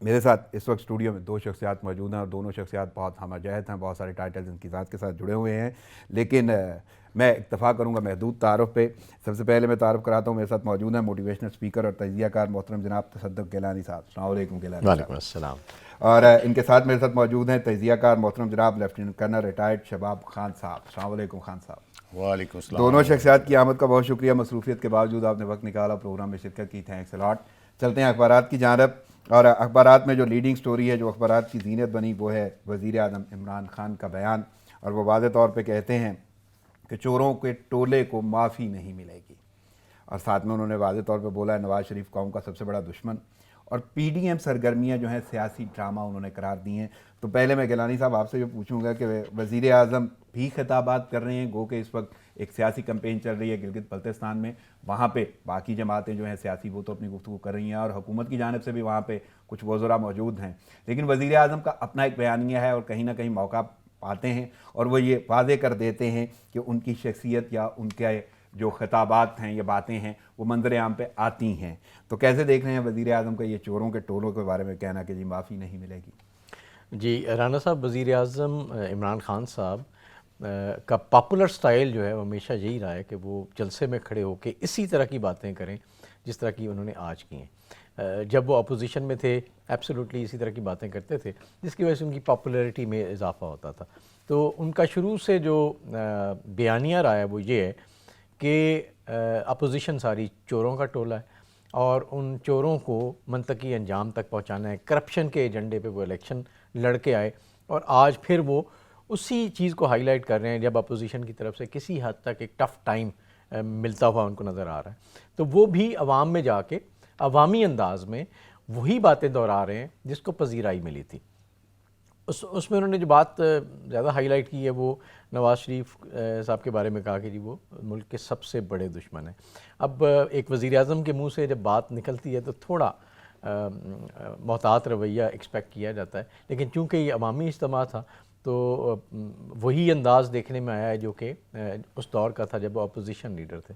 میرے ساتھ اس وقت اسٹوڈیو میں دو شخصیات موجود ہیں اور دونوں شخصیات بہت ہمہ جہت ہیں، بہت سارے ٹائٹلز ان کی ذات کے ساتھ جڑے ہوئے ہیں، لیکن میں اکتفا کروں گا محدود تعارف پہ۔ سب سے پہلے میں تعارف کراتا ہوں، میرے ساتھ موجود ہیں موٹیویشنل اسپیکر اور تجزیہ کار محترم جناب تصدق گیلانی صاحب۔ السلام علیکم گیلانی صاحب۔ وعلیکم السلام۔ اور ان کے ساتھ میرے ساتھ موجود ہیں تجزیہ کار محترم جناب لیفٹیننٹ کرنل ریٹائرڈ شباب خان صاحب۔ السلام علیکم خان صاحب۔ وعلیکم السلام۔ دونوں شخصیات کی آمد کا بہت شکریہ، مصروفیت کے باوجود آپ نے وقت نکالا، پروگرام میں شرکت کی، تھینکس الاٹ۔ چلتے ہیں اخبارات کی جانب، اور اخبارات میں جو لیڈنگ سٹوری ہے، جو اخبارات کی زینت بنی، وہ ہے وزیر اعظم عمران خان کا بیان، اور وہ واضح طور پہ کہتے ہیں کہ چوروں کے ٹولے کو معافی نہیں ملے گی، اور ساتھ میں انہوں نے واضح طور پہ بولا ہے نواز شریف قوم کا سب سے بڑا دشمن، اور پی ڈی ایم سرگرمیاں جو ہیں سیاسی ڈرامہ انہوں نے قرار دی ہیں۔ تو پہلے میں گیلانی صاحب آپ سے یہ پوچھوں گا کہ وزیر اعظم بھی خطابات کر رہے ہیں، گو کہ اس وقت ایک سیاسی کمپین چل رہی ہے گلگت بلتستان میں، وہاں پہ باقی جماعتیں جو ہیں سیاسی وہ تو اپنی گفتگو کر رہی ہیں، اور حکومت کی جانب سے بھی وہاں پہ کچھ وزراء موجود ہیں، لیکن وزیر اعظم کا اپنا ایک بیانیہ ہے، اور کہیں نہ کہیں موقع پاتے ہیں اور وہ یہ واضح کر دیتے ہیں کہ ان کی شخصیت یا ان کے جو خطابات ہیں یا باتیں ہیں وہ منظر عام پہ آتی ہیں۔ تو کیسے دیکھ رہے ہیں وزیر اعظم کا یہ چوروں کے ٹولوں کے بارے میں کہنا کہ جی معافی نہیں ملے گی؟ جی رانا صاحب، وزیر اعظم عمران خان صاحب کا پاپولر سٹائل جو ہے وہ ہمیشہ یہی رہا ہے کہ وہ جلسے میں کھڑے ہو کے اسی طرح کی باتیں کریں جس طرح کی انہوں نے آج کی ہیں۔ جب وہ اپوزیشن میں تھے ایبسولوٹلی اسی طرح کی باتیں کرتے تھے، جس کی وجہ سے ان کی پاپولیرٹی میں اضافہ ہوتا تھا۔ تو ان کا شروع سے جو بیانیہ رہا ہے وہ یہ ہے کہ اپوزیشن ساری چوروں کا ٹولہ ہے، اور ان چوروں کو منطقی انجام تک پہنچانا ہے۔ کرپشن کے ایجنڈے پہ وہ الیکشن لڑ کے آئے، اور آج پھر وہ اسی چیز کو ہائی لائٹ کر رہے ہیں جب اپوزیشن کی طرف سے کسی حد تک ایک ٹف ٹائم ملتا ہوا ان کو نظر آ رہا ہے۔ تو وہ بھی عوام میں جا کے عوامی انداز میں وہی باتیں دہرا رہے ہیں جس کو پذیرائی ملی تھی۔ اس میں انہوں نے جو بات زیادہ ہائی لائٹ کی ہے وہ نواز شریف صاحب کے بارے میں کہا کہ جی وہ ملک کے سب سے بڑے دشمن ہیں۔ اب ایک وزیر اعظم کے منہ سے جب بات نکلتی ہے تو تھوڑا محتاط رویہ ایکسپیکٹ کیا جاتا ہے، لیکن چونکہ یہ عوامی اجتماع تھا تو وہی انداز دیکھنے میں آیا ہے جو کہ اس دور کا تھا جب وہ اپوزیشن لیڈر تھے،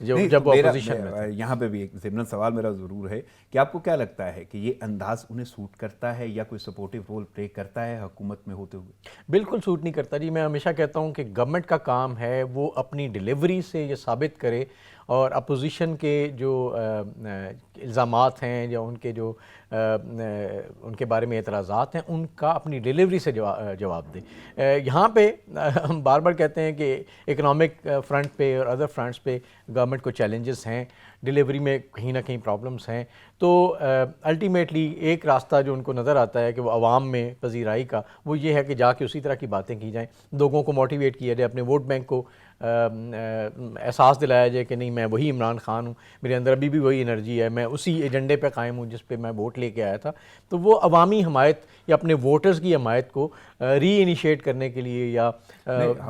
جب وہ اپوزیشن میں تھے۔ یہاں پہ بھی ایک ضمن سوال میرا ضرور ہے کہ آپ کو کیا لگتا ہے کہ یہ انداز انہیں سوٹ کرتا ہے یا کوئی سپورٹیو رول پلے کرتا ہے حکومت میں ہوتے ہوئے؟ بالکل سوٹ نہیں کرتا جی۔ میں ہمیشہ کہتا ہوں کہ گورنمنٹ کا کام ہے وہ اپنی ڈیلیوری سے یہ ثابت کرے، اور اپوزیشن کے جو الزامات ہیں یا ان کے جو ان کے بارے میں اعتراضات ہیں ان کا اپنی ڈیلیوری سے جواب دے۔ یہاں پہ ہم بار بار کہتے ہیں کہ اکنامک فرنٹ پہ اور ادر فرنٹس پہ گورنمنٹ کو چیلنجز ہیں، ڈیلیوری میں کہیں نہ کہیں پرابلمس ہیں، تو الٹیمیٹلی ایک راستہ جو ان کو نظر آتا ہے کہ وہ عوام میں پذیرائی کا، وہ یہ ہے کہ جا کے اسی طرح کی باتیں کی جائیں، لوگوں کو موٹیویٹ کیا جائے، اپنے ووٹ بینک کو احساس دلایا جائے کہ نہیں میں وہی عمران خان ہوں، میرے اندر ابھی بھی وہی انرجی ہے، میں اسی ایجنڈے پہ قائم ہوں جس پہ میں ووٹ لے کے آیا تھا۔ تو وہ عوامی حمایت یا اپنے ووٹرز کی حمایت کو ری انیشیٹ کرنے کے لیے یا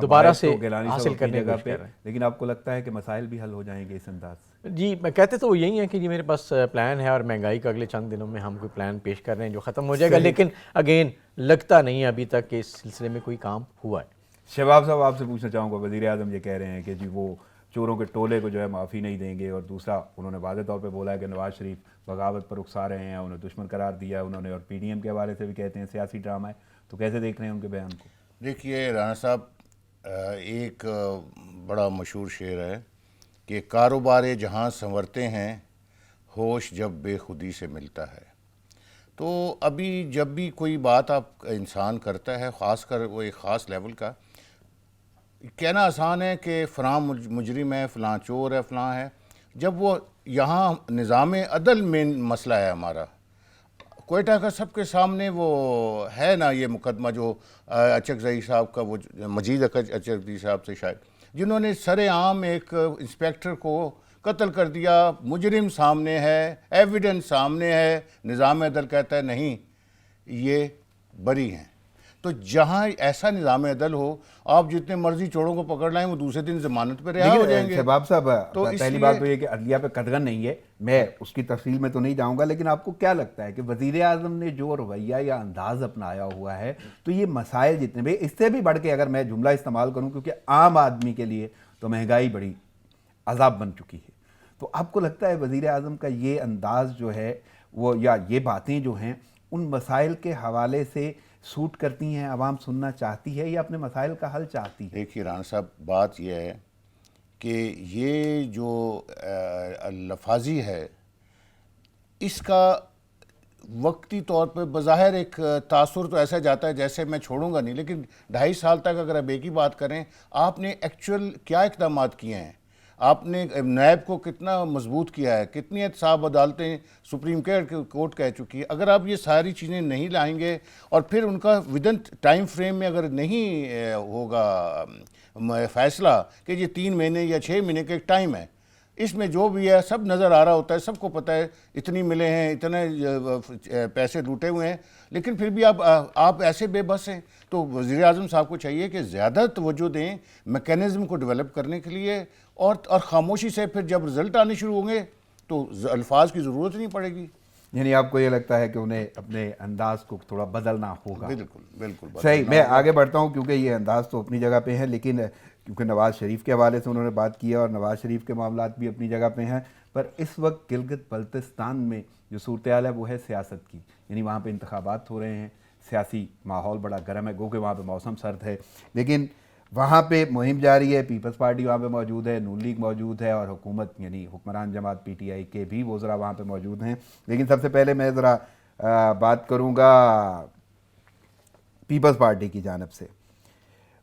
دوبارہ سے حاصل کرنے کی کوشش کر رہے ہیں۔ لیکن آپ کو لگتا ہے کہ مسائل بھی حل ہو جائیں گے اس انداز سے؟ جی میں کہتے تو وہ یہی ہیں کہ جی میرے پاس پلان ہے، اور مہنگائی کا اگلے چند دنوں میں ہم کوئی پلان پیش کر رہے ہیں جو ختم ہو جائے گا، لیکن اگین لگتا نہیں ہے ابھی تک کہ اس سلسلے میں کوئی کام ہوا ہے۔ شباب صاحب آپ سے پوچھنا چاہوں گا، وزیر اعظم یہ کہہ رہے ہیں کہ جی وہ چوروں کے ٹولے کو جو ہے معافی نہیں دیں گے، اور دوسرا انہوں نے واضح طور پہ بولا ہے کہ نواز شریف بغاوت پر اکسا رہے ہیں، انہیں دشمن قرار دیا انہوں نے، اور پی ڈی ایم کے حوالے سے بھی کہتے ہیں سیاسی ڈرامہ ہے۔ تو کیسے دیکھ رہے ہیں ان کے بیان کو؟ دیکھیے رانا صاحب، ایک بڑا مشہور شعر ہے کہ کاروبار جہاں سنورتے ہیں ہوش جب بے خودی سے ملتا ہے۔ تو ابھی جب بھی کوئی بات آپ انسان کرتا ہے، خاص کر وہ ایک خاص لیول کا، کہنا آسان ہے کہ فلاں مجرم ہے، فلاں چور ہے، فلاں ہے، جب وہ یہاں نظام عدل میں مسئلہ ہے ہمارا، کوئٹہ کا سب کے سامنے وہ ہے نا یہ مقدمہ جو اچکزئی صاحب کا، وہ مجید اچکزئی صاحب سے شاید، جنہوں نے سر عام ایک انسپیکٹر کو قتل کر دیا، مجرم سامنے ہے، ایویڈنس سامنے ہے، نظام عدل کہتا ہے نہیں یہ بری ہیں۔ تو جہاں ایسا نظام عدل ہو، آپ جتنے مرضی چوروں کو پکڑ لائیں وہ دوسرے دن ضمانت پہ رہا ہو جائیں گے۔ شباب صاحب، تو پہلی بات تو یہ کہ عدلیہ پہ قدغن نہیں ہے، میں اس کی تفصیل میں تو نہیں جاؤں گا، لیکن آپ کو کیا لگتا ہے کہ وزیر اعظم نے جو رویہ یا انداز اپنایا ہوا ہے، تو یہ مسائل جتنے بھی، اس سے بھی بڑھ کے اگر میں جملہ استعمال کروں، کیونکہ عام آدمی کے لیے تو مہنگائی بڑی عذاب بن چکی ہے، تو آپ کو لگتا ہے وزیر اعظم کا یہ انداز جو ہے وہ یا یہ باتیں جو ہیں ان مسائل کے حوالے سے سوٹ کرتی ہیں، عوام سننا چاہتی ہے یا اپنے مسائل کا حل چاہتی ہے؟ دیکھیے رانا صاحب، بات یہ ہے کہ یہ جو لفاظی ہے اس کا وقتی طور پہ بظاہر ایک تاثر تو ایسا جاتا ہے جیسے میں چھوڑوں گا نہیں، لیکن 2.5 سال تک اگر آپ ایک ہی بات کریں، آپ نے ایکچوئل کیا اقدامات کیے ہیں؟ آپ نے نیب کو کتنا مضبوط کیا ہے؟ کتنی احتساب عدالتیں سپریم کورٹ کہہ چکی ہے؟ اگر آپ یہ ساری چیزیں نہیں لائیں گے اور پھر ان کا ودن ٹائم فریم میں اگر نہیں ہوگا فیصلہ کہ یہ 3 مہینے یا 6 مہینے کا ایک ٹائم ہے، اس میں جو بھی ہے سب نظر آ رہا ہوتا ہے، سب کو پتہ ہے اتنی ملے ہیں، اتنے پیسے لوٹے ہوئے ہیں، لیکن پھر بھی آپ ایسے بے بس ہیں. تو وزیر اعظم صاحب کو چاہیے کہ زیادہ توجہ دیں میکینزم کو ڈیولپ کرنے کے لیے، اور خاموشی سے پھر جب رزلٹ آنے شروع ہوں گے تو الفاظ کی ضرورت نہیں پڑے گی. یعنی آپ کو یہ لگتا ہے کہ انہیں اپنے انداز کو تھوڑا بدلنا ہوگا؟ بالکل بالکل صحیح. میں آگے بڑھتا ہوں کیونکہ یہ انداز تو اپنی جگہ پہ ہے، لیکن کیونکہ نواز شریف کے حوالے سے انہوں نے بات کی ہے اور نواز شریف کے معاملات بھی اپنی جگہ پہ ہیں، پر اس وقت گلگت بلتستان میں جو صورتحال ہے وہ ہے سیاست کی. یعنی وہاں پہ انتخابات ہو رہے ہیں، سیاسی ماحول بڑا گرم ہے، گو کہ وہاں پہ موسم سرد ہے، لیکن وہاں پہ مہم جاری ہے. پیپلز پارٹی وہاں پہ موجود ہے، نون لیگ موجود ہے، اور حکومت یعنی حکمران جماعت پی ٹی آئی کے بھی وزراء وہاں پہ موجود ہیں. لیکن سب سے پہلے میں ذرا بات کروں گا پیپلز پارٹی کی جانب سے.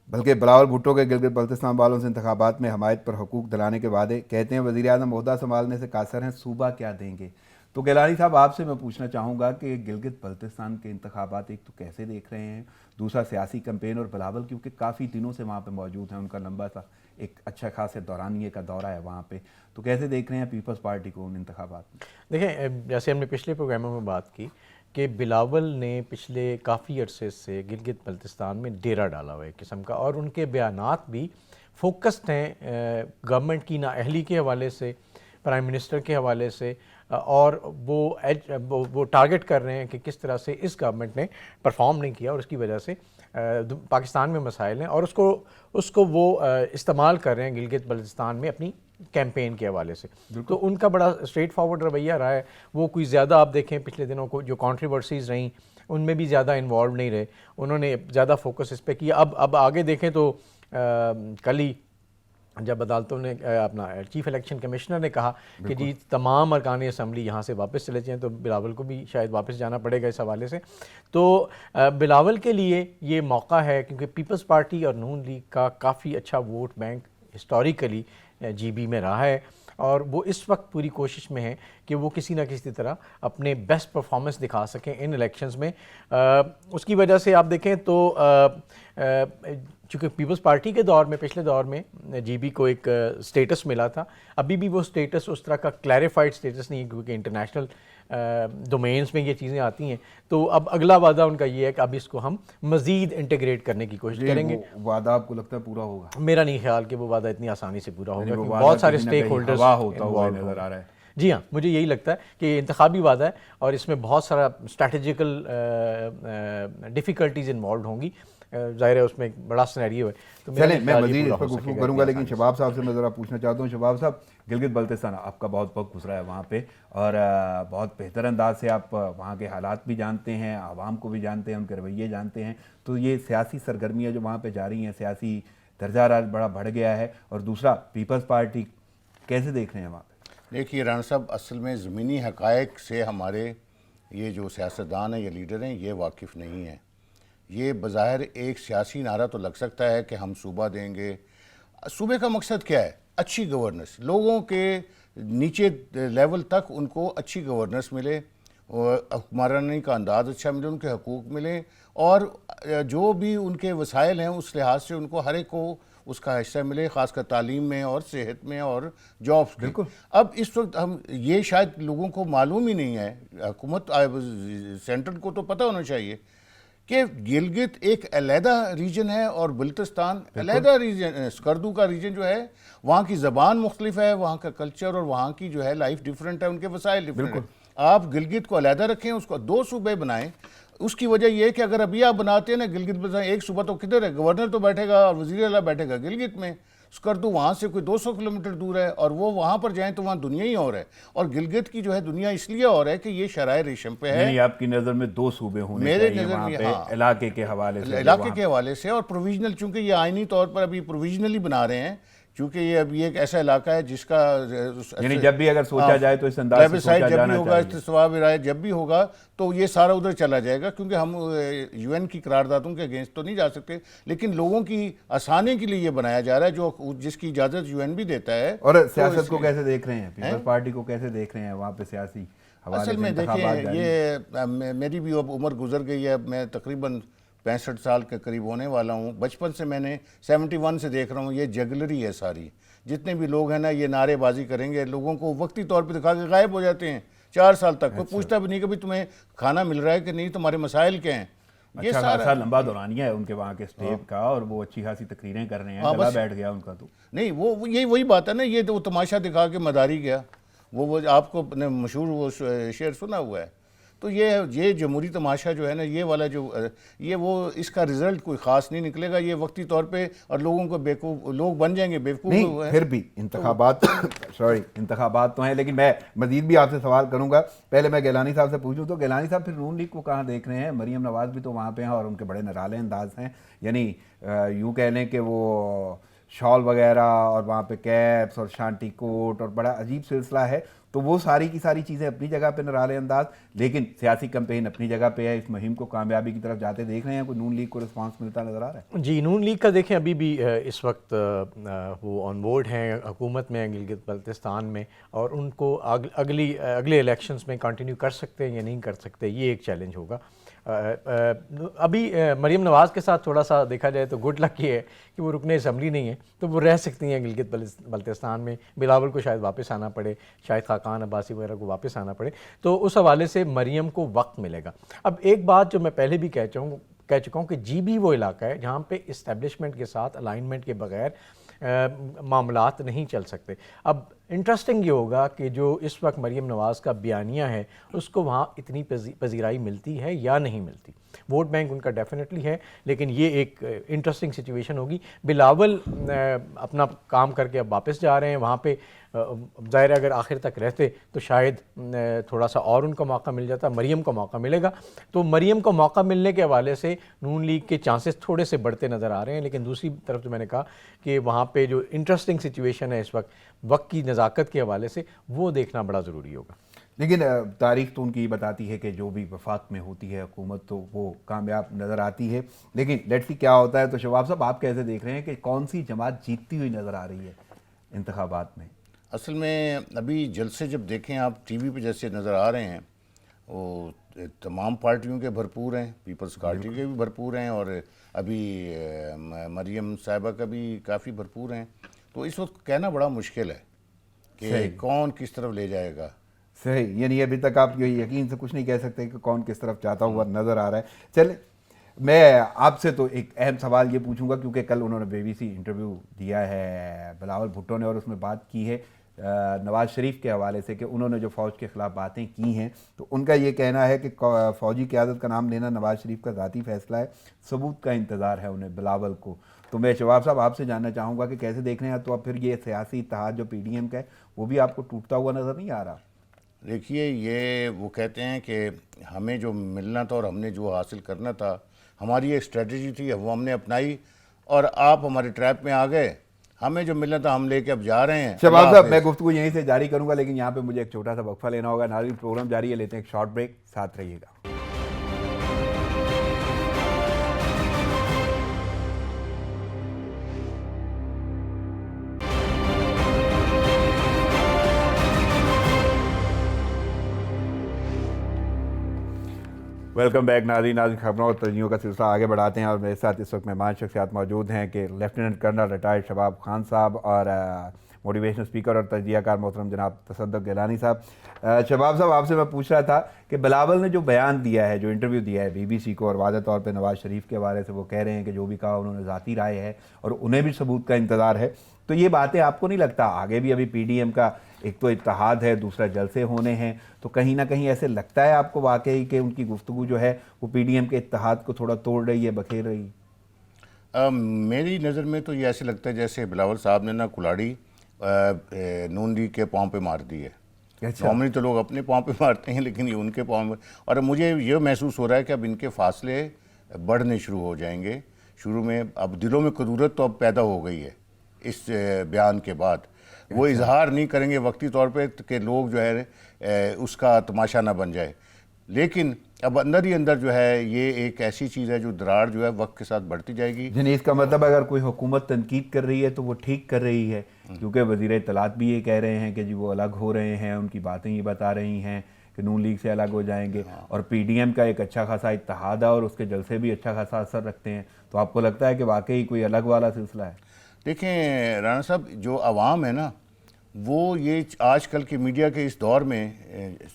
بلکہ بلاول بھٹو کے گلگت بلتستان والوں سے انتخابات میں حمایت پر حقوق دلانے کے وعدے، کہتے ہیں وزیر اعظم عہدہ سنبھالنے سے قاصر ہیں، صوبہ کیا دیں گے؟ تو گیلانی صاحب آپ سے میں پوچھنا چاہوں گا کہ گلگت بلتستان کے انتخابات ایک تو کیسے دیکھ رہے ہیں، دوسرا سیاسی کمپین، اور بلاول کیونکہ کافی دنوں سے وہاں پہ موجود ہیں، ان کا لمبا سا ایک اچھا خاصے دورانیے کا دورہ ہے وہاں پہ، تو کیسے دیکھ رہے ہیں پیپلز پارٹی کو ان انتخابات میں؟ دیکھیں، جیسے ہم نے پچھلے پروگراموں میں بات کی کہ بلاول نے پچھلے کافی عرصے سے گلگت بلتستان میں ڈیرا ڈالا ہوا ہے ایک قسم کا، اور ان کے بیانات بھی فوکسڈ ہیں گورنمنٹ کی نااہلی کے حوالے سے، پرائم منسٹر کے حوالے سے، اور وہ ٹارگٹ کر رہے ہیں کہ کس طرح سے اس گورنمنٹ نے پرفارم نہیں کیا اور اس کی وجہ سے پاکستان میں مسائل ہیں، اور اس کو وہ استعمال کر رہے ہیں گلگت بلتستان میں اپنی کیمپین کے حوالے سے. تو ان کا بڑا اسٹریٹ فارورڈ رویہ رہا ہے. وہ کوئی زیادہ آپ دیکھیں پچھلے دنوں کو جو کانٹریورسیز رہیں ان میں بھی زیادہ انوالو نہیں رہے، انہوں نے زیادہ فوکس اس پہ کیا. اب آگے دیکھیں تو کل ہی جب عدالتوں نے اپنا چیف الیکشن کمشنر نے کہا کہ جی تمام ارکان اسمبلی یہاں سے واپس چلے جائیں، تو بلاول کو بھی شاید واپس جانا پڑے گا اس حوالے سے. تو بلاول کے لیے یہ موقع ہے کیونکہ پیپلز پارٹی اور نون لیگ کا کافی اچھا vote bank historically G B میں رہا ہے، اور وہ اس وقت پوری کوشش میں ہیں کہ وہ کسی نہ کسی طرح اپنے بیسٹ پرفارمنس دکھا سکیں ان الیکشنز میں. اس کی وجہ سے آپ دیکھیں تو چونکہ پیپلز پارٹی کے دور میں، پچھلے دور میں جی بی کو ایک سٹیٹس ملا تھا، ابھی بھی وہ سٹیٹس اس طرح کا کلیریفائڈ سٹیٹس نہیں ہے کیونکہ انٹرنیشنل ڈومینز میں یہ چیزیں آتی ہیں. تو اب اگلا وعدہ ان کا یہ ہے کہ اب اس کو ہم مزید انٹیگریٹ کرنے کی کوشش کریں گے. وعدہ آپ کو لگتا ہے پورا ہوگا؟ میرا نہیں خیال کہ وہ وعدہ اتنی آسانی سے پورا ہوگا، کیونکہ بہت سارے اسٹیک ہولڈرز ہوتا ہوا نظر آ رہا ہے. جی ہاں، مجھے یہی لگتا ہے کہ یہ انتخابی وعدہ ہے اور اس میں بہت سارا اسٹریٹجیکل ڈیفیکلٹیز انوالوڈ ہوں گی. ظاہر ہے اس میں ایک بڑا سینیریو ہے. تو چلیں میں مزید اس پر گفتگو کروں گا، لیکن شباب صاحب سے میں ذرا پوچھنا چاہتا ہوں. شباب صاحب، گلگت بلتستان آپ کا بہت وقت گزرا ہے وہاں پہ، اور بہت بہتر انداز سے آپ وہاں کے حالات بھی جانتے ہیں، عوام کو بھی جانتے ہیں، ان کے رویے جانتے ہیں. تو یہ سیاسی سرگرمیاں جو وہاں پہ جاری ہیں، سیاسی درجہ حرارت بڑا بڑھ گیا ہے، اور دوسرا پیپلز پارٹی کیسے دیکھ رہے ہیں وہاں پہ؟ دیکھیے رانا صاحب، اصل میں زمینی حقائق سے ہمارے یہ جو سیاستدان ہیں یا لیڈر ہیں یہ واقف نہیں ہیں. یہ بظاہر ایک سیاسی نعرہ تو لگ سکتا ہے کہ ہم صوبہ دیں گے. صوبے کا مقصد کیا ہے؟ اچھی گورننس، لوگوں کے نیچے لیول تک ان کو اچھی گورننس ملے، حکمرانی کا انداز اچھا ملے، ان کے حقوق ملیں، اور جو بھی ان کے وسائل ہیں اس لحاظ سے ان کو ہر ایک کو اس کا حصہ ملے، خاص کر تعلیم میں اور صحت میں اور جابس. بالکل. اب اس وقت ہم یہ شاید لوگوں کو معلوم ہی نہیں ہے، حکومت سینٹر کو تو پتہ ہونا چاہیے کہ گلگت ایک علیحدہ ریجن ہے اور بلتستان علیحدہ ریجن، اسکردو کا ریجن جو ہے وہاں کی زبان مختلف ہے، وہاں کا کلچر اور وہاں کی جو ہے لائف ڈیفرنٹ ہے، ان کے وسائل ڈیفرنٹ ہیں. آپ گلگت کو علیحدہ رکھیں، اس کو 2 صوبے بنائیں. اس کی وجہ یہ ہے کہ اگر ابھی آپ بناتے ہیں نا گلگت بلتستان ایک صوبہ، تو کدھر ہے؟ گورنر تو بیٹھے گا اور وزیر اعلیٰ بیٹھے گا گلگت میں. اسکردو وہاں سے کوئی 200 کلومیٹر دور ہے، اور وہ وہاں پر جائیں تو وہاں دنیا ہی اور ہے، اور گلگت کی جو ہے دنیا اس لیے اور ہے کہ یہ شرائع ریشم پہ ہے۔ یعنی آپ کی نظر میں 2 صوبے ہونے میرے چاہیے نظر وہاں میں، پہ ہاں، علاقے کے حوالے سے، علاقے کے حوالے سے، اور پروویژنل، چونکہ یہ آئینی طور پر ابھی پروویژنلی بنا رہے ہیں، چونکہ یہ ابھی ایک ایسا علاقہ ہے جس کا یعنی جب بھی اگر سوچا جائے تو اس انداز سے سوچا جب بھی جانا ہوگا، چاہیے۔ استصواب رائے جب بھی ہوگا تو یہ سارا ادھر چلا جائے گا، کیونکہ ہم یو این کی قراردادوں کے اگینسٹ تو نہیں جا سکتے، لیکن لوگوں کی آسانی کے لیے یہ بنایا جا رہا ہے، جس کی اجازت یو این بھی دیتا ہے۔ اور سیاست کو کیسے دیکھ رہے ہیں، پیپلز پارٹی کو کیسے دیکھ رہے ہیں وہاں پہ سیاسی حوالے سے؟ اصل میں دیکھیں، یہ میری بھی اب عمر گزر گئی ہے، میں تقریباً 65 سال کے قریب ہونے والا ہوں۔ بچپن سے میں نے 71 سے دیکھ رہا ہوں، یہ جگلری ہے ساری، جتنے بھی لوگ ہیں نا یہ نعرے بازی کریں گے، لوگوں کو وقتی طور پہ دکھا کے غائب ہو جاتے ہیں 4 سال تک، کوئی پوچھتا بھی نہیں کہ تمہیں کھانا مل رہا ہے کہ نہیں، تمہارے مسائل کیا ہیں۔ یہ اچھا سارا خاصا لمبا دورانیہ ہے ان کے وہاں کے اسٹیٹ کا، اور وہ اچھی خاصی تقریریں کر رہے ہیں، گلا بیٹھ گیا ان کا تو نہیں، وہ یہی وہی بات ہے نا، یہ تو وہ تماشا دکھا کے مداری گیا، وہ آپ کو نے مشہور وہ شعر سنا ہوا ہے۔ تو یہ جمہوری تماشا جو ہے نا، یہ والا جو یہ وہ اس کا رزلٹ کوئی خاص نہیں نکلے گا، یہ وقتی طور پہ، اور لوگوں کو بیوقوف لوگ بن جائیں گے، بیوقوف نہیں، پھر بھی انتخابات انتخابات تو ہیں، لیکن میں مزید بھی آپ سے سوال کروں گا۔ پہلے میں گیلانی صاحب سے پوچھوں تو گیلانی صاحب پھر نون لیگ کو کہاں دیکھ رہے ہیں؟ مریم نواز بھی تو وہاں پہ ہیں اور ان کے بڑے نرالے انداز ہیں، یعنی یوں کہہ لیں کہ وہ شال وغیرہ اور وہاں پہ کیپس اور شانٹی کوٹ اور بڑا عجیب سلسلہ ہے، تو وہ ساری کی ساری چیزیں اپنی جگہ پہ نرالے انداز، لیکن سیاسی کیمپین اپنی جگہ پہ ہے۔ اس مہم کو کامیابی کی طرف جاتے دیکھ رہے ہیں، کوئی نون لیگ کو رسپانس ملتا نظر آ رہا ہے؟ جی، نون لیگ کا دیکھیں ابھی بھی اس وقت وہ آن بورڈ ہیں حکومت میں گلگت بلتستان میں، اور ان کو اگلے الیکشنز میں کنٹینیو کر سکتے ہیں یا نہیں کر سکتے، یہ ایک چیلنج ہوگا۔ ابھی مریم نواز کے ساتھ تھوڑا سا دیکھا جائے تو گڈ لک یہ ہے کہ وہ رکن اسمبلی نہیں ہیں، تو وہ رہ سکتی ہیں گلگت بلتستان میں، بلاول کو شاید واپس آنا پڑے، شاید خاقان عباسی وغیرہ کو واپس آنا پڑے، تو اس حوالے سے مریم کو وقت ملے گا۔ اب ایک بات جو میں پہلے بھی کہہ چکا ہوں کہ جی بی وہ علاقہ ہے جہاں پہ اسٹیبلشمنٹ کے ساتھ الائنمنٹ کے بغیر معاملات نہیں چل سکتے۔ اب انٹرسٹنگ یہ ہوگا کہ جو اس وقت مریم نواز کا بیانیہ ہے اس کو وہاں اتنی پذیرائی ملتی ہے یا نہیں ملتی۔ ووٹ بینک ان کا ڈیفینیٹلی ہے، لیکن یہ ایک انٹرسٹنگ سچویشن ہوگی۔ بلاول اپنا کام کر کے اب واپس جا رہے ہیں وہاں پہ، ظاہر ہے اگر آخر تک رہتے تو شاید تھوڑا سا اور ان کو موقع مل جاتا، مریم کو موقع ملے گا، تو مریم کو موقع ملنے کے حوالے سے نون لیگ کے چانسز تھوڑے سے بڑھتے نظر آ رہے ہیں۔ لیکن دوسری طرف جو میں نے کہا کہ وہاں پہ جو انٹرسٹنگ سچویشن ہے اس وقت کی نزاکت کے حوالے سے، وہ دیکھنا بڑا ضروری ہوگا۔ لیکن تاریخ تو ان کی بتاتی ہے کہ جو بھی وفاق میں ہوتی ہے حکومت تو وہ کامیاب نظر آتی ہے، لیکن لیٹس سی کیا ہوتا ہے۔ تو شباب صاحب آپ کیسے دیکھ رہے ہیں کہ کون سی جماعت جیتتی ہوئی نظر آ رہی ہے انتخابات میں؟ اصل میں ابھی جلسے جب دیکھیں آپ ٹی وی پہ جیسے نظر آ رہے ہیں، وہ تمام پارٹیوں کے بھرپور ہیں، پیپلز پارٹی کے بھی بھرپور ہیں، اور ابھی مریم صاحبہ کا بھی کافی بھرپور ہیں، تو اس وقت کہنا بڑا مشکل ہے کہ کون کس طرف لے جائے گا۔ صحیح، یعنی ابھی تک آپ یہ یقین سے کچھ نہیں کہہ سکتے کہ کون کس طرف جاتا ہوا نظر آ رہا ہے۔ چلیں میں آپ سے تو ایک اہم سوال یہ پوچھوں گا، کیونکہ کل انہوں نے BBC انٹرویو دیا ہے بلاول بھٹو نے، اور اس میں بات کی ہے نواز شریف کے حوالے سے کہ انہوں نے جو فوج کے خلاف باتیں کی ہیں، تو ان کا یہ کہنا ہے کہ فوجی قیادت کا نام لینا نواز شریف کا ذاتی فیصلہ ہے، ثبوت کا انتظار ہے انہیں بلاول کو۔ تو میں شباب صاحب آپ سے جاننا چاہوں گا کہ کیسے دیکھ رہے ہیں، تو اب پھر یہ سیاسی اتحاد جو PDM کا ہے وہ بھی آپ کو ٹوٹتا ہوا نظر نہیں آ رہا؟ دیکھیے، یہ وہ کہتے ہیں کہ ہمیں جو ملنا تھا اور ہم نے جو حاصل کرنا تھا، ہماری ایک اسٹریٹجی تھی، وہ ہم نے اپنائی، اور آپ ہمارے ٹریپ میں آ گئے، ہمیں جو ملنا تھا ہم لے کے اب جا رہے ہیں۔ شباب صاحب میں گفتگو یہیں سے جاری کروں گا، لیکن یہاں پہ مجھے ایک چھوٹا سا وقفہ لینا ہوگا۔ ناظرین پروگرام جاری ہے، لیتے ہیں ایک شارٹ بریک، ساتھ رہیے گا۔ ویلکم بیک ناظرین، خبروں اور ترجیحوں کا سلسلہ آگے بڑھاتے ہیں، اور میرے ساتھ اس وقت مہمان شخصیات موجود ہیں کہ لیفٹیننٹ کرنل ریٹائرڈ شباب خان صاحب اور موٹیویشنل اسپیکر اور تجزیہ کار محترم جناب تصدق گیلانی صاحب۔ شباب صاحب آپ سے میں پوچھ رہا تھا کہ بلاول نے جو بیان دیا ہے، جو انٹرویو دیا ہے BBC کو، اور واضح طور پہ نواز شریف کے حوالے سے وہ کہہ رہے ہیں کہ جو بھی کہا انہوں نے ذاتی رائے ہے اور انہیں بھی ثبوت کا انتظار ہے، تو یہ باتیں آپ کو نہیں لگتا آگے بھی ابھی PDM کا ایک تو اتحاد ہے، دوسرا جلسے ہونے ہیں، تو کہیں نہ کہیں ایسے لگتا ہے آپ کو واقعی کہ ان کی گفتگو جو ہے وہ PDM کے اتحاد کو تھوڑا توڑ رہی ہے، بکھیر رہی ہے؟ میری نظر میں تو یہ ایسے لگتا ہے جیسے بلاول صاحب نے نا کلاڑی نون لیگ کے پاؤں پہ مار دی ہے. نارملی تو لوگ اپنے پاؤں پہ مارتے ہیں لیکن یہ ان کے پاؤں پہ, اور مجھے یہ محسوس ہو رہا ہے کہ اب ان کے فاصلے بڑھنے شروع ہو جائیں گے. شروع میں اب دلوں میں قدورت تو اب پیدا ہو گئی ہے اس بیان کے بعد. وہ اظہار نہیں کریں گے وقتی طور پہ کہ لوگ جو ہے اس کا تماشا نہ بن جائے, لیکن اب اندر ہی اندر جو ہے یہ ایک ایسی چیز ہے جو دراڑ جو ہے وقت کے ساتھ بڑھتی جائے گی. یعنی اس کا مطلب اگر کوئی حکومت تنقید کر رہی ہے تو وہ ٹھیک کر رہی ہے, کیونکہ وزیر اطلاعات بھی یہ کہہ رہے ہیں کہ جی وہ الگ ہو رہے ہیں, ان کی باتیں یہ بتا رہی ہیں کہ نون لیگ سے الگ ہو جائیں گے, اور پی ڈی ایم کا ایک اچھا خاصا اتحاد ہے اور اس کے جلسے بھی اچھا خاصا اثر رکھتے ہیں. تو آپ کو لگتا ہے کہ واقعی کوئی الگ والا سلسلہ ہے؟ دیکھیں رانا صاحب, جو عوام ہے نا وہ یہ آج کل کے میڈیا کے اس دور میں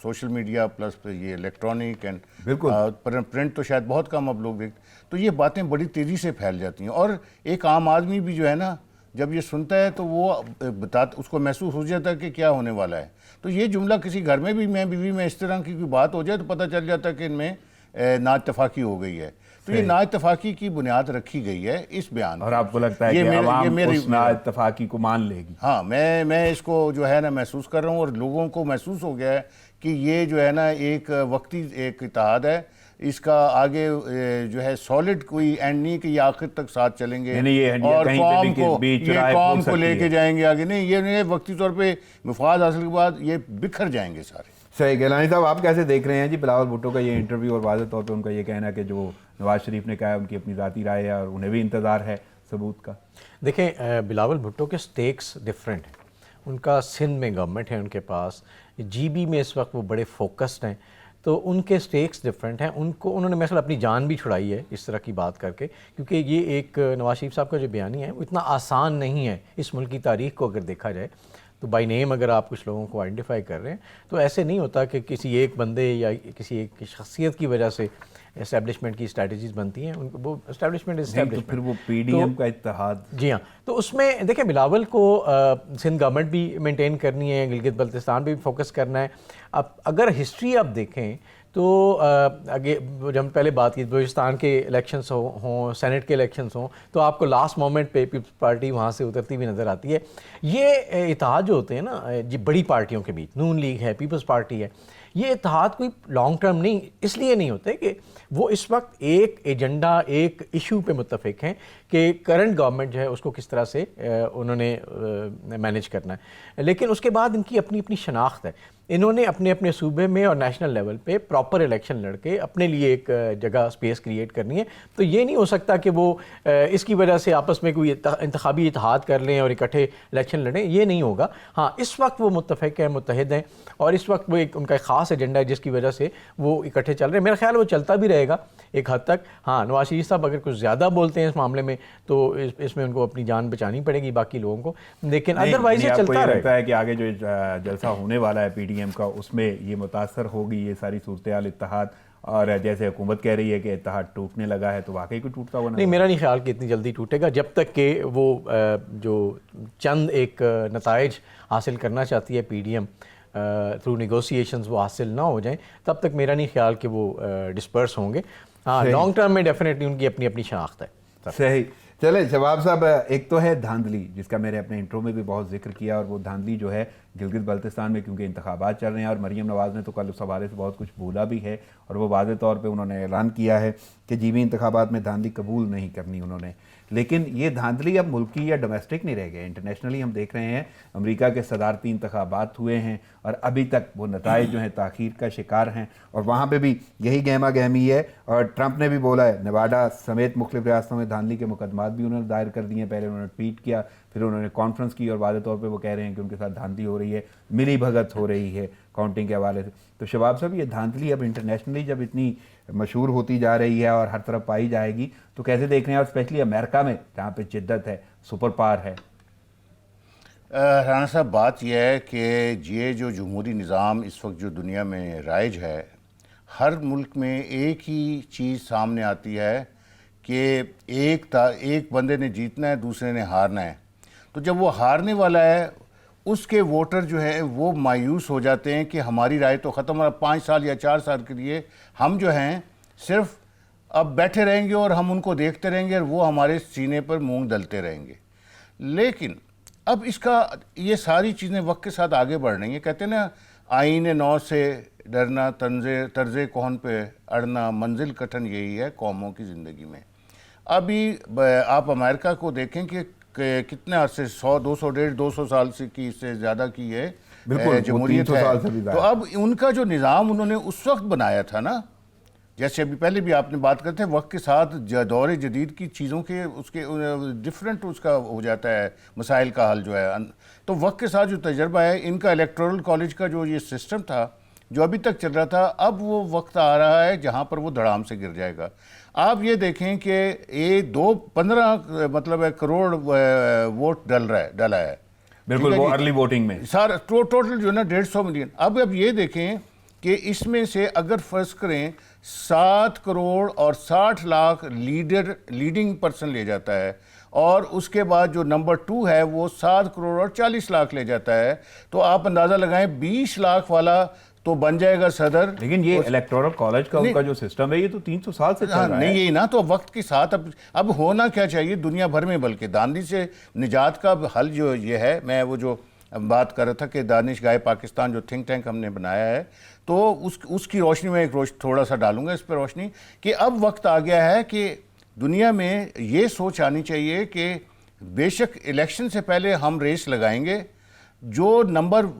سوشل میڈیا پلس یہ الیکٹرانک اینڈ پرنٹ تو شاید بہت کم اب لوگ دیکھتے, تو یہ باتیں بڑی تیزی سے پھیل جاتی ہیں. اور ایک عام آدمی بھی جو ہے نا جب یہ سنتا ہے تو وہ اس کو محسوس ہو جاتا ہے کہ کیا ہونے والا ہے. تو یہ جملہ کسی گھر میں بھی میں بیوی میں اس طرح کی کوئی بات ہو جائے تو پتہ چل جاتا ہے کہ ان میں نا اتفاقی ہو گئی ہے. تو یہ نا اتفاقی کی بنیاد رکھی گئی ہے اس بیان. اور آپ کو لگتا ہے کہ عوام اس نا اتفاقی کو مان لے گی؟ ہاں, میں اس کو جو ہے نا محسوس کر رہا ہوں, اور لوگوں کو محسوس ہو گیا ہے کہ یہ جو ہے نا ایک وقتی ایک اتحاد ہے, اس کا آگے جو ہے سالڈ کوئی اینڈ نہیں کہ یہ آخر تک ساتھ چلیں گے اور قوم کو لے کے جائیں گے آگے. نہیں, یہ وقتی طور پہ مفاد حاصل کے بعد یہ بکھر جائیں گے سارے. صحیح. گیلانی صاحب آپ کیسے دیکھ رہے ہیں جی بلاول بھٹو کا یہ انٹرویو, اور واضح طور پہ ان کا یہ کہنا ہے کہ جو نواز شریف نے کہا ہے ان کی اپنی ذاتی رائے ہے اور انہیں بھی انتظار ہے ثبوت کا؟ دیکھیں بلاول بھٹو کے سٹیکس ڈیفرنٹ ہیں. ان کا سندھ میں گورنمنٹ ہے ان کے پاس, جی بی میں اس وقت وہ بڑے فوکسڈ ہیں, تو ان کے سٹیکس ڈیفرنٹ ہیں. انہوں نے مثلا اپنی جان بھی چھڑائی ہے اس طرح کی بات کر کے, کیونکہ یہ ایک نواز شریف صاحب کا جو بیانی ہے وہ اتنا آسان نہیں ہے. اس ملک کی تاریخ کو اگر دیکھا جائے تو بائی نیم اگر آپ کچھ لوگوں کو آئیڈینٹیفائی کر رہے ہیں تو ایسے نہیں ہوتا کہ کسی ایک بندے یا کسی ایک شخصیت کی وجہ سے اسٹیبلشمنٹ کی اسٹریٹجیز بنتی ہیں. وہ اسٹیبلشمنٹ پھر وہ پی ڈی ایم کا اتحاد. جی ہاں, تو اس میں دیکھیں بلاول کو سندھ گورنمنٹ بھی مینٹین کرنی ہے, گلگت بلتستان بھی فوکس کرنا ہے. اب اگر ہسٹری آپ دیکھیں تو جب ہم پہلے بات کی بلوچستان کے الیکشنز ہوں, سینٹ کے الیکشنز ہوں, تو آپ کو لاسٹ مومنٹ پہ پیپلز پارٹی وہاں سے اترتی ہوئی نظر آتی ہے. یہ اتحاد جو ہوتے ہیں نا جی بڑی پارٹیوں کے بیچ, نون لیگ ہے, پیپلز پارٹی ہے, یہ اتحاد کوئی لانگ ٹرم نہیں اس لیے نہیں ہوتے کہ وہ اس وقت ایک ایجنڈا ایک ایشو پہ متفق ہیں کہ کرنٹ گورنمنٹ جو ہے اس کو کس طرح سے انہوں نے مینیج کرنا ہے. لیکن اس کے بعد ان کی اپنی اپنی شناخت ہے. انہوں نے اپنے اپنے صوبے میں اور نیشنل لیول پہ پراپر الیکشن لڑ کے اپنے لیے ایک جگہ سپیس کریٹ کرنی ہے. تو یہ نہیں ہو سکتا کہ وہ اس کی وجہ سے آپس میں کوئی انتخابی اتحاد کر لیں اور اکٹھے الیکشن لڑیں, یہ نہیں ہوگا. ہاں, اس وقت وہ متفق ہیں, متحد ہیں, اور اس وقت وہ ایک ان کا ایک خاص ایجنڈا ہے جس کی وجہ سے وہ اکٹھے چل رہے ہیں. میرا خیال وہ چلتا بھی رہے گا ایک حد تک. ہاں, نواز شریف صاحب اگر کچھ زیادہ بولتے ہیں اس معاملے میں تو اس میں ان کو اپنی جان بچانی پڑے گی باقی لوگوں کو, لیکن ادروائز یہ چلتا رہے گا. ہے کہ آگے جو جلسہ ہونے والا ہے پی ڈی ایم کا اس میں یہ متاثر ہوگی یہ ساری صورتحال اتحاد, اور جیسے حکومت کہہ رہی ہے کہ اتحاد ٹوٹنے لگا ہے, تو واقعی کوئی ٹوٹتا ہوا نہیں, میرا نہیں خیال کہ اتنی جلدی ٹوٹے گا. جب تک کہ وہ جو چند ایک نتائج حاصل کرنا چاہتی ہے P D M through negotiations وہ حاصل نہ ہو جائیں, تب تک میرا نہیں خیال کہ وہ ڈسپرس ہوں گے. ہاں, لانگ ٹرم میں ڈیفینیٹلی ان کی اپنی اپنی شناخت ہے. صحیح. چلیں شباب صاحب, ایک تو ہے دھاندلی جس کا میں نے اپنے انٹرو میں بھی بہت ذکر کیا, اور وہ دھاندلی جو ہے گلگت بلتستان میں کیونکہ انتخابات چل رہے ہیں, اور مریم نواز نے تو کل اس حوالے سے بہت کچھ بولا بھی ہے, اور وہ واضح طور پہ انہوں نے اعلان کیا ہے کہ جیوی انتخابات میں دھاندلی قبول نہیں کرنی انہوں نے. لیکن یہ دھاندلی اب ملکی یا ڈومیسٹک نہیں رہ گئے, انٹرنیشنلی ہم دیکھ رہے ہیں امریکہ کے صدارتی انتخابات ہوئے ہیں اور ابھی تک وہ نتائج جو ہیں تاخیر کا شکار ہیں, اور وہاں پہ بھی یہی گہما گہمی ہے. اور ٹرمپ نے بھی بولا ہے, نیواڈا سمیت مختلف ریاستوں میں دھاندلی کے مقدمات بھی انہوں نے دائر کر دیے ہیں. پہلے انہوں نے ٹویٹ کیا, پھر انہوں نے کانفرنس کی, اور واضح طور پہ وہ کہہ رہے ہیں کہ ان کے ساتھ دھاندلی ہو رہی ہے, ملی بھگت ہو رہی ہے کاؤنٹنگ کے حوالے سے. تو شباب صاحب, یہ دھاندلی اب انٹرنیشنلی جب اتنی مشہور ہوتی جا رہی ہے اور ہر طرف پائی جائے گی, تو کیسے دیکھ رہے ہیں, اور اسپیشلی امریکہ میں جہاں پہ شدت ہے, سپر پاور ہے؟ رانا صاحب, بات یہ ہے کہ یہ جو جمہوری نظام اس وقت جو دنیا میں رائج ہے, ہر ملک میں ایک ہی چیز سامنے آتی ہے کہ ایک بندے نے جیتنا ہے, دوسرے نے ہارنا ہے. تو جب وہ ہارنے والا ہے اس کے ووٹر جو ہے وہ مایوس ہو جاتے ہیں کہ ہماری رائے تو ختم ہو رہا, 5 سال یا 4 سال کے لیے ہم جو ہیں صرف اب بیٹھے رہیں گے اور ہم ان کو دیکھتے رہیں گے اور وہ ہمارے سینے پر مونگ ڈلتے رہیں گے. لیکن اب اس کا یہ ساری چیزیں وقت کے ساتھ آگے بڑھ رہی ہیں. کہتے ہیں نا آئین نو سے ڈرنا طرز کون پہ اڑنا منزل کٹھن یہی ہے قوموں کی زندگی میں. ابھی آپ امریکہ کو دیکھیں کہ کتنے عرصے 100 200 150 سال سے زیادہ کی ہے جمہوریت ہے. تو اب ان کا جو نظام انہوں نے اس وقت بنایا تھا نا, جیسے ابھی پہلے بھی آپ نے بات کرتے ہیں, وقت کے ساتھ دور جدید کی چیزوں کے اس کے ڈفرینٹ اس کا ہو جاتا ہے مسائل کا حل جو ہے. تو وقت کے ساتھ جو تجربہ ہے ان کا الیکٹورل کالج کا جو یہ سسٹم تھا جو ابھی تک چل رہا تھا, اب وہ وقت آ رہا ہے جہاں پر وہ دھڑام سے گر جائے گا. آپ یہ دیکھیں کہ یہ 15 مطلب کروڑ ووٹ ڈلا ہے. بالکل, وہ ارلی ووٹنگ میں سارا ٹوٹل جو ہے نا 150 ملین. اب یہ دیکھیں کہ اس میں سے اگر فرض کریں 7 کروڑ اور 60 لاکھ لیڈنگ پرسن لے جاتا ہے, اور اس کے بعد جو نمبر 2 ہے وہ 7 کروڑ اور 40 لاکھ لے جاتا ہے, تو آپ اندازہ لگائیں 20 لاکھ والا تو بن جائے گا صدر. لیکن یہ الیکٹورل کالج کا ان کا جو سسٹم ہے یہ تو 300 سال سے چل رہا ہے. نہیں یہی نا, تو وقت کے ساتھ اب ہونا کیا چاہیے دنیا بھر میں, بلکہ داندھی سے نجات کا حل جو یہ ہے, میں وہ جو بات کر رہا تھا کہ دانش گاہ پاکستان جو تھنک ٹینک ہم نے بنایا ہے, تو اس کی روشنی میں ایک تھوڑا سا ڈالوں گا اس پہ روشنی, کہ اب وقت آ گیا ہے کہ دنیا میں یہ سوچ آنی چاہیے کہ بے شک الیکشن سے پہلے ہم ریس لگائیں گے, جو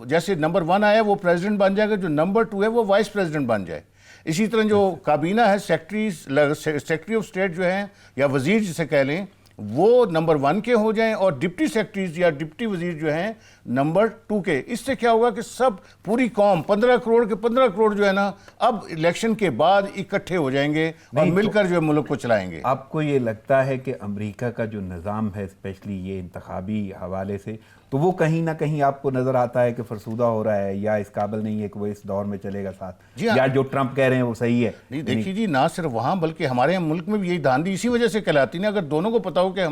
جیسے نمبر 1 آیا وہ پریزیڈنٹ بن جائے گا, جو نمبر 2 ہے وہ وائس پریزیڈنٹ بن جائے. اسی طرح جو کابینہ ہے سیکرٹری آف اسٹیٹ جو ہیں یا وزیر جسے کہہ لیں, وہ نمبر 1 کے ہو جائیں, اور ڈپٹی سیکرٹریز یا ڈپٹی وزیر جو ہیں نمبر 2 کے. اس سے کیا ہوگا کہ سب پوری قوم 15 کروڑ کے 15 کروڑ جو ہے نا اب الیکشن کے بعد اکٹھے ہو جائیں گے اور مل کر جو ہے ملک کو چلائیں گے. آپ کو یہ لگتا ہے کہ امریکہ کا جو نظام ہے اسپیشلی یہ انتخابی حوالے سے, تو وہ کہیں نہ کہیں آپ کو نظر آتا ہے کہ فرسودہ ہو رہا ہے یا اس قابل نہیں ہے کہ وہ اس دور میں چلے گا ساتھ, یا جو ٹرمپ کہہ رہے ہیں وہ صحیح ہے؟ نہیں دیکھیے جی, نہ صرف وہاں بلکہ ہمارے ملک میں بھی یہی دھاندلی اسی وجہ سے کہلاتی ہے. اگر دونوں کو پتا ہو کہ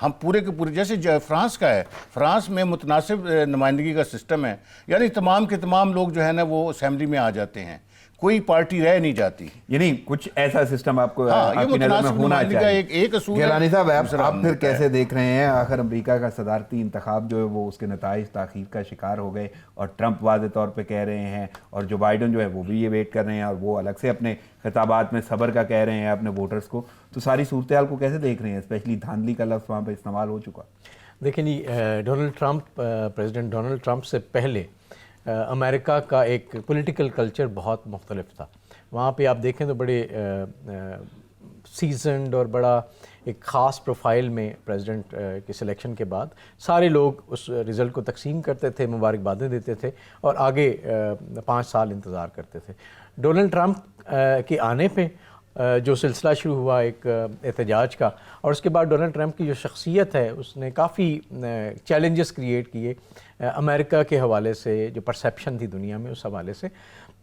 ہم پورے کے پورے, جیسے فرانس کا ہے, فرانس میں متناسب نمائندگی کا سسٹم ہے, یعنی تمام کے تمام لوگ جو ہے نا وہ اسمبلی میں آ جاتے ہیں, کوئی پارٹی رہ نہیں جاتی. یعنی کچھ ایسا سسٹم آپ کو یہ کی نظر میں ہونا چاہیے. ایک اصول ہے. گیلانی صاحب, آپ پھر کیسے دیکھ رہے ہیں, آخر امریکہ کا صدارتی انتخاب جو ہے وہ اس کے نتائج تاخیر کا شکار ہو گئے, اور ٹرمپ واضح طور پہ کہہ رہے ہیں, اور جو بائیڈن جو ہے وہ بھی یہ ویٹ کر رہے ہیں, اور وہ الگ سے اپنے خطابات میں صبر کا کہہ رہے ہیں اپنے ووٹرز کو. تو ساری صورتحال کو کیسے دیکھ رہے ہیں, اسپیشلی دھاندلی کا لفظ وہاں پہ استعمال ہو چکا. دیکھیں جی, پریزیڈنٹ ڈونلڈ ٹرمپ سے پہلے امریکہ کا ایک پولیٹیکل کلچر بہت مختلف تھا. وہاں پہ آپ دیکھیں تو بڑے سیزنڈ اور بڑا ایک خاص پروفائل میں پریزیڈنٹ کے سلیکشن کے بعد سارے لوگ اس رزلٹ کو تقسیم کرتے تھے, مبارکبادیں دیتے تھے, اور آگے 5 سال انتظار کرتے تھے. ڈونلڈ ٹرمپ کے آنے پہ جو سلسلہ شروع ہوا ایک احتجاج کا, اور اس کے بعد ڈونلڈ ٹرمپ کی جو شخصیت ہے اس نے کافی چیلنجز کریٹ کیے امریکہ کے حوالے سے, جو پرسیپشن تھی دنیا میں اس حوالے سے.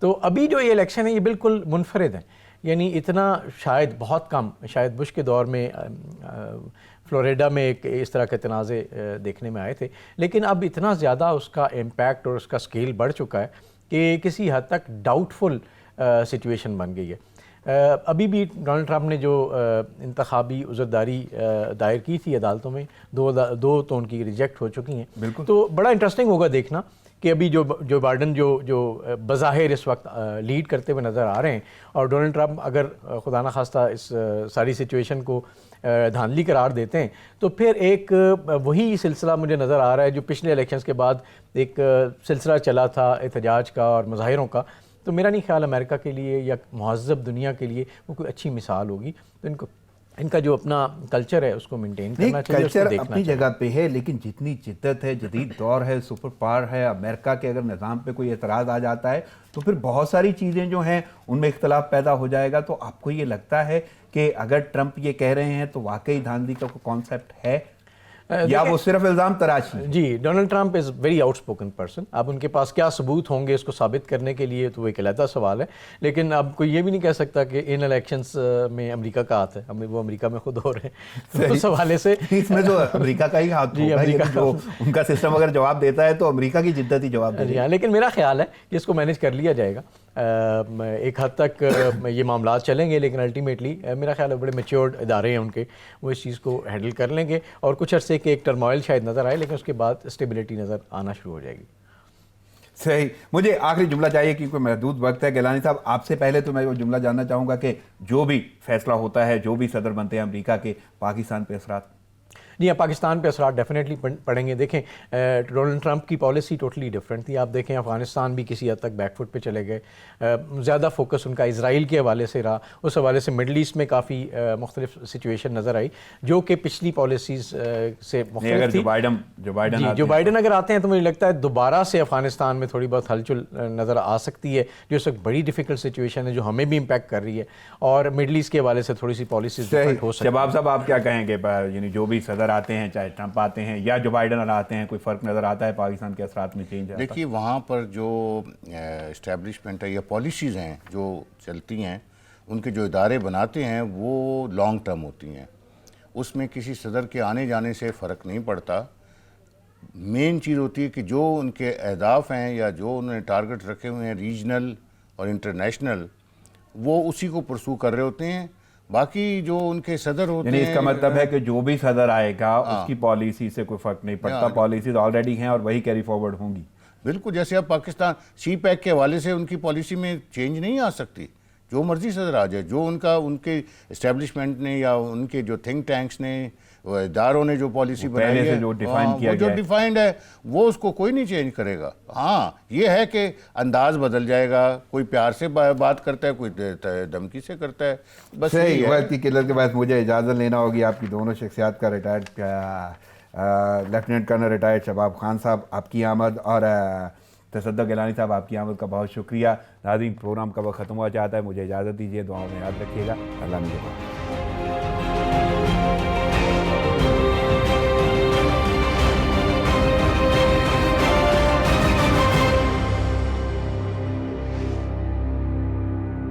تو ابھی جو یہ الیکشن ہے یہ بالکل منفرد ہے, یعنی اتنا شاید بہت کم, شاید بش کے دور میں فلوریڈا میں ایک اس طرح کے تنازع دیکھنے میں آئے تھے, لیکن اب اتنا زیادہ اس کا امپیکٹ اور اس کا سکیل بڑھ چکا ہے کہ کسی حد تک ڈاؤٹ فل سچویشن بن گئی ہے. ابھی بھی ڈونلڈ ٹرمپ نے جو انتخابی عذرداری دائر کی تھی عدالتوں میں, دو تو ان کی ریجیکٹ ہو چکی ہیں. بالکل, تو بڑا انٹرسٹنگ ہوگا دیکھنا کہ ابھی جو بائیڈن جو بظاہر اس وقت لیڈ کرتے ہوئے نظر آ رہے ہیں, اور ڈونلڈ ٹرمپ اگر خدا نخواستہ اس ساری سچویشن کو دھاندلی قرار دیتے ہیں, تو پھر ایک وہی سلسلہ مجھے نظر آ رہا ہے جو پچھلے الیکشنز کے بعد ایک سلسلہ چلا تھا احتجاج کا اور مظاہروں کا. تو میرا نہیں خیال امریکہ کے لیے یا مہذب دنیا کے لیے وہ کوئی اچھی مثال ہوگی. تو ان کا جو اپنا کلچر ہے اس کو مینٹین کرنا چاہیے. کلچر اپنی جگہ پہ ہے, لیکن جتنی جدت ہے, جدید دور ہے, سپر پاور ہے امریکہ کے, اگر نظام پہ کوئی اعتراض آ جاتا ہے تو پھر بہت ساری چیزیں جو ہیں ان میں اختلاف پیدا ہو جائے گا. تو آپ کو یہ لگتا ہے کہ اگر ٹرمپ یہ کہہ رہے ہیں تو واقعی دھاندلی کا کوئی کانسیپٹ ہے یا وہ صرف الزام تراشی؟ جی, Donald Trump is very outspoken person. اب ان کے پاس کیا ثبوت ہوں گے اس کو ثابت کرنے کے لیے تو وہ ایک علیحدہ سوال ہے, لیکن اب کوئی یہ بھی نہیں کہہ سکتا کہ ان الیکشنز میں امریکہ کا ہاتھ ہے. وہ امریکہ میں خود ہو رہے ہیں, تو اس حوالے سے اس میں جو امریکہ کا ہی ہاتھ ہوگا, جو ان کا سسٹم اگر جواب دیتا ہے تو امریکہ کی جدت ہی جواب دے گی. لیکن میرا خیال ہے کہ اس کو مینیج کر لیا جائے گا. ایک حد تک یہ معاملات چلیں گے، لیکن الٹیمیٹلی میرا خیال ہے بڑے میچورڈ ادارے ہیں ان کے، وہ اس چیز کو ہینڈل کر لیں گے اور کچھ عرصے کے ایک ٹرموائل شاید نظر آئے، لیکن اس کے بعد اسٹیبلٹی نظر آنا شروع ہو جائے گی۔ صحیح، مجھے آخری جملہ چاہیے کیونکہ محدود وقت ہے۔ گیلانی صاحب، آپ سے پہلے تو میں وہ جملہ جاننا چاہوں گا کہ جو بھی فیصلہ ہوتا ہے، جو بھی صدر بنتے ہیں امریکہ کے، پاکستان پہ اثرات؟ جی ہاں، پاکستان پہ اثرات ڈیفینیٹلی پڑیں گے۔ دیکھیں ڈونلڈ ٹرمپ کی پالیسی ٹوٹلی ڈفرینٹ تھی۔ آپ دیکھیں افغانستان بھی کسی حد تک بیک فٹ پہ چلے گئے، زیادہ فوکس ان کا اسرائیل کے حوالے سے رہا، اس حوالے سے مڈل ایسٹ میں کافی مختلف سچویشن نظر آئی جو کہ پچھلی پالیسیز سے مختلف تھی۔ جو بائیڈن اگر آتے ہیں تو مجھے لگتا ہے دوبارہ سے افغانستان میں تھوڑی بہت ہلچل نظر آ سکتی ہے، جو اس وقت بڑی ڈیفیکلٹ سچویشن ہے جو ہمیں بھی امپیکٹ کر رہی ہے، اور مڈل ایسٹ کے حوالے سے تھوڑی سی پالیسیز ڈفرینٹ ہو سکتی ہیں۔ شباب صاحب، آپ کیا کہیں گے؟ یعنی جو بھی صدر آتے ہیں، چاہے ٹرمپ آتے ہیں یا جو بائیڈن آتے ہیں، کوئی فرق نظر آتا ہے پاکستان کے اثرات میں چینج؟ دیکھیے وہاں پر جو اسٹیبلشمنٹ ہے یا پالیسیز ہیں جو چلتی ہیں، ان کے جو ادارے بناتے ہیں وہ لانگ ٹرم ہوتی ہیں، اس میں کسی صدر کے آنے جانے سے فرق نہیں پڑتا۔ مین چیز ہوتی ہے کہ جو ان کے اہداف ہیں یا جو انہوں نے ٹارگٹ رکھے ہوئے ہیں ریجنل اور انٹرنیشنل، وہ اسی کو پرسو کر رہے ہوتے ہیں۔ باقی جو ان کے صدر ہوتے ہیں، یعنی اس کا مطلب ہے کہ جو بھی صدر آئے گا اس کی پالیسی سے کوئی فرق نہیں پڑتا، پالیسیز آلریڈی ہیں اور وہی کیری فارورڈ ہوں گی۔ بالکل، جیسے اب پاکستان سی پیک کے حوالے سے ان کی پالیسی میں چینج نہیں آ سکتی، جو مرضی صدر آ جائے، جو ان کے اسٹیبلشمنٹ نے یا ان کے جو تھنک ٹینکس نے، اداروں نے جو پالیسی بنائی ہے، جو ڈیفائن کیا جو ڈیفائنڈ ہے، وہ اس کو کوئی نہیں چینج کرے گا۔ ہاں یہ ہے کہ انداز بدل جائے گا، کوئی پیار سے بات کرتا ہے، کوئی دھمکی سے کرتا ہے، بس صحیح۔ وقت کی قلت کے بعد مجھے اجازت لینا ہوگی۔ آپ کی دونوں شخصیات کا ریٹائرڈ لیفٹیننٹ کرنل ریٹائرڈ شباب خان صاحب، آپ کی آمد، اور تصدق گیلانی صاحب، آپ کی آمد کا بہت شکریہ۔ ناظرین، پروگرام کا وقت ختم ہوا چاہتا ہے، مجھے اجازت دیجیے، دعاؤں میں یاد رکھیے گا۔ اللہ نگہبان۔